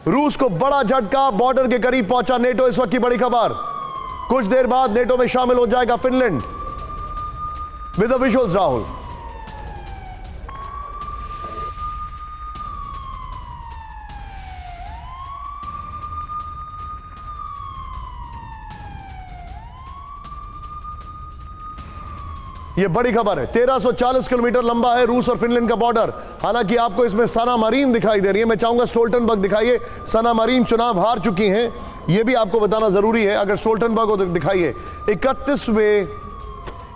रूस को बड़ा झटका, बॉर्डर के करीब पहुंचा नेटो। इस वक्त की बड़ी खबर, कुछ देर बाद नेटो में शामिल हो जाएगा Finland. With the visuals Rahul. यह बड़ी खबर है। 1340 किलोमीटर लंबा है रूस और फिनलैंड का बॉर्डर। हालांकि आपको इसमें सना मरीन दिखाई दे रही है। मैं चाहूंगा स्टोल्टनबर्ग दिखाइए। सना मरीन चुनाव हार चुकी हैं, यह भी आपको बताना जरूरी है। अगर स्टोल्टनबर्ग को दिखाइए,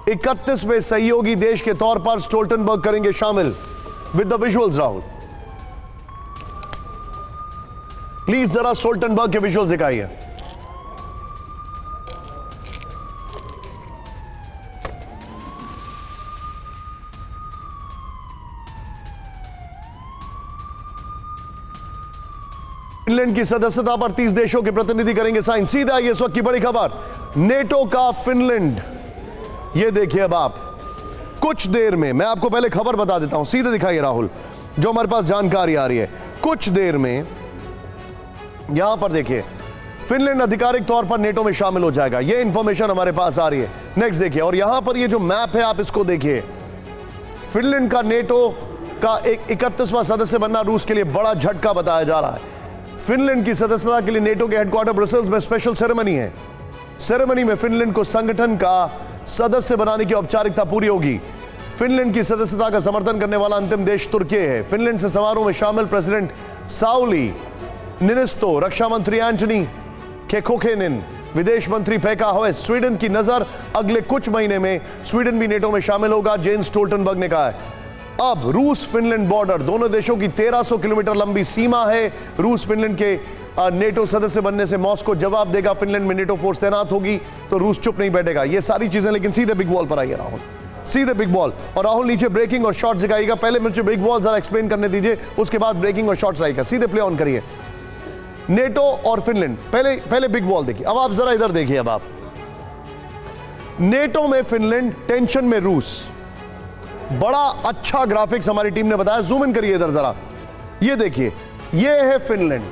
31वें सहयोगी देश के तौर पर स्टोल्टनबर्ग करेंगे शामिल। With the visuals Rahul, please जरा स्टोल्टनबर्ग के विजुअल्स दिखाइए। फिनलैंड की सदस्यता पर 30 देशों के प्रतिनिधि करेंगे साइन। सीधा ये इस वक्त की बड़ी खबर, नेटो का फिनलैंड। ये देखिए, अब आप कुछ देर में, मैं आपको पहले खबर बता देता हूं, सीधे दिखाइए राहुल, जो हमारे पास जानकारी आ रही है। कुछ देर में यहां पर देखिए, फिनलैंड आधिकारिक तौर पर नेटो में शामिल हो जाएगा। ये इंफॉर्मेशन हमारे पास आ रही है। नेक्स्ट देखिए, और यहां पर ये जो मैप है आप इसको देखिए। फिनलैंड का नेटो का एक 31वां सदस्य बनना रूस के लिए बड़ा झटका बताया जा रहा है। फिनलैंड की सदस्यता के लिए नेटो के हेडक्वार्टर ब्रसेल्स में स्पेशल सेरेमनी है। सेरेमनी में फिनलैंड को संगठन का सदस्य बनाने की औपचारिकता पूरी होगी। फिनलैंड की सदस्यता का समर्थन करने वाला अंतिम देश तुर्की है। फिनलैंड से समारोह में शामिल प्रेसिडेंट साउली निनिस्तो, रक्षा मंत्री एंटनी केकोकेनिन, विदेश मंत्री पेका हवेस। स्वीडन की नजर अगले कुछ महीने में स्वीडन भी नेटो में शामिल होगा, जेन्स स्टोल्टनबर्ग ने कहा है। अब रूस फिनलैंड बॉर्डर, दोनों देशों की 1300 किलोमीटर लंबी सीमा है। रूस फिनलैंड के नेटो सदस्य बनने से मॉस्को जवाब देगा। फिनलैंड में नेटो फोर्स तैनात होगी तो रूस चुप नहीं बैठेगा। ये सारी चीजें, लेकिन सीधे बिग बॉल पर आइए राहुल, सीधे बिग बॉल। और राहुल नीचे ब्रेकिंग और शॉर्ट्स दिखाएगा। पहले मुझे बिग बॉल जरा एक्सप्लेन करने दीजिए, उसके बाद ब्रेकिंग और शॉर्ट्स आएगा। सीधे प्ले ऑन करिए। नेटो और फिनलैंड, पहले बिग बॉल देखिए। अब आप जरा इधर देखिए। अब आप नेटो में फिनलैंड, टेंशन में रूस। बड़ा अच्छा ग्राफिक्स हमारी टीम ने बताया। जूम इन करिए इधर जरा। ये देखिए, ये है फिनलैंड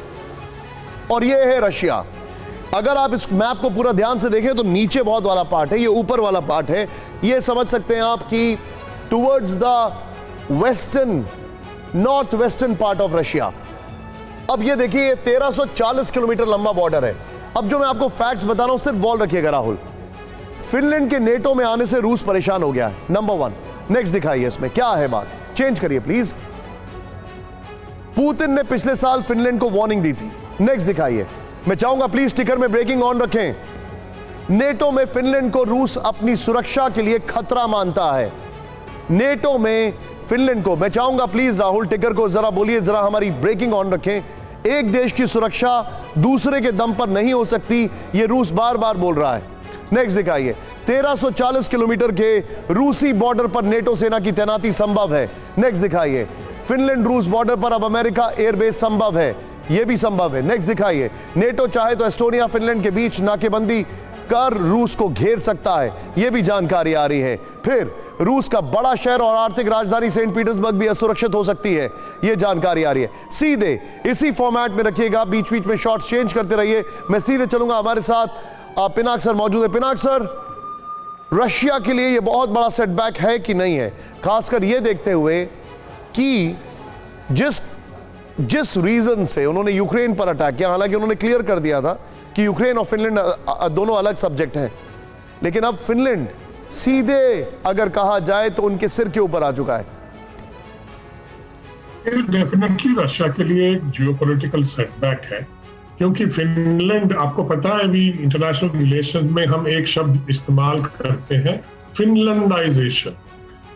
और ये है रशिया। अगर आप इस मैप को पूरा ध्यान से देखें तो नीचे बहुत वाला पार्ट है, ये ऊपर वाला पार्ट है। ये समझ सकते हैं आप कि towards the western, north western part of Russia. अब ये देखिए, ये 1340 किलोमीटर लंबा बॉर्डर है। अब जो मैं आपको फैक्ट्स बता रहा हूं, सिर्फ वॉल रखिएगा राहुल। फिनलैंड के नेटो में आने से रूस परेशान हो गया है, नंबर 1। नेक्स्ट दिखाइए, इसमें क्या है बात, चेंज करिए प्लीज। पुतिन ने पिछले साल फिनलैंड को वार्निंग दी थी। नेक्स्ट दिखाइए। मैं चाहूंगा प्लीज स्टिकर में ब्रेकिंग ऑन रखें। नेटो में फिनलैंड को रूस अपनी सुरक्षा के लिए खतरा मानता है। नेटो में फिनलैंड को, मैं चाहूंगा प्लीज राहुल टिकर को जरा बोलिए, जरा हमारी ब्रेकिंग ऑन रखें। एक देश की सुरक्षा दूसरे के दम पर नहीं हो सकती, यह रूस बार बार बोल रहा है। नेक्स्ट दिखाइए। 1340 किलोमीटर के रूसी बॉर्डर पर नेटो सेना की तैनाती संभव है। नेक्स्ट दिखाइए। फिनलैंड रूस बॉर्डर पर अब अमेरिका एयरबेस संभव है, यह भी संभव है। नेक्स्ट दिखाइए। नेटो चाहे तो एस्टोनिया फिनलैंड के बीच नाकेबंदी कर रूस को घेर सकता है, यह भी जानकारी आ रही है। फिर रूस का बड़ा शहर और आर्थिक राजधानी सेंट पीटर्सबर्ग भी असुरक्षित हो सकती है, यह जानकारी आ रही है। सीधे इसी फॉर्मेट में रखिएगा, बीच बीच में शॉट्स चेंज करते रहिए। मैं सीधे चलूंगा। हमारे साथ पिनाक सर मौजूद है। पिनाक सर, रशिया के लिए यह बहुत बड़ा सेटबैक है कि नहीं है, खासकर यह देखते हुए कि जिस रीजन से उन्होंने यूक्रेन पर अटैक किया। हालांकि उन्होंने क्लियर कर दिया था कि यूक्रेन और फिनलैंड दोनों अलग सब्जेक्ट हैं, लेकिन अब फिनलैंड सीधे अगर कहा जाए तो उनके सिर के ऊपर आ चुका है। डेफिनेटली रशिया के लिए एक जियोपॉलिटिकल सेटबैक है, क्योंकि फिनलैंड, आपको पता है अभी इंटरनेशनल रिलेशन में हम एक शब्द इस्तेमाल करते हैं, फिनलैंडाइजेशन।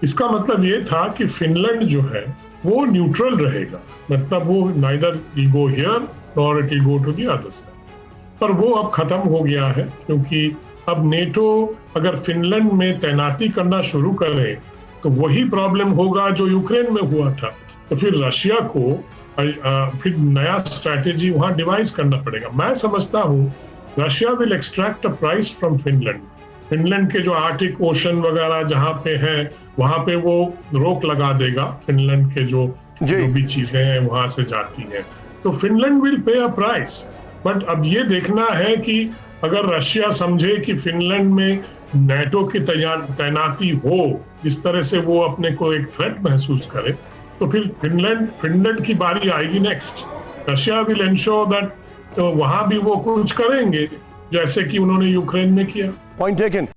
इसका मतलब ये था कि फिनलैंड जो है वो न्यूट्रल रहेगा, मतलब वो neither will go here nor it will go to the other side. पर वो अब खत्म हो गया है, क्योंकि अब नेटो अगर फिनलैंड में तैनाती करना शुरू करे तो वही प्रॉब्लम होगा जो यूक्रेन में हुआ था। तो फिर रशिया को फिर नया स्ट्रैटेजी वहां डिवाइस करना पड़ेगा। मैं समझता हूं Russia will extract a price from Finland. Finland के जो आर्टिक ओशन वगैरह जहां पे है वहां पे वो रोक लगा देगा, फिनलैंड के जो भी चीजें हैं वहां से जाती हैं। तो Finland will pay a price. But अब ये देखना है कि अगर रशिया समझे कि फिनलैंड में नेटो की तैनाती हो, जिस तरह से वो अपने को एक थ्रेट महसूस करे, तो फिर फिनलैंड की बारी आएगी next. Russia will ensure that तो वहां भी वो कुछ करेंगे जैसे कि उन्होंने यूक्रेन में किया। Point taken.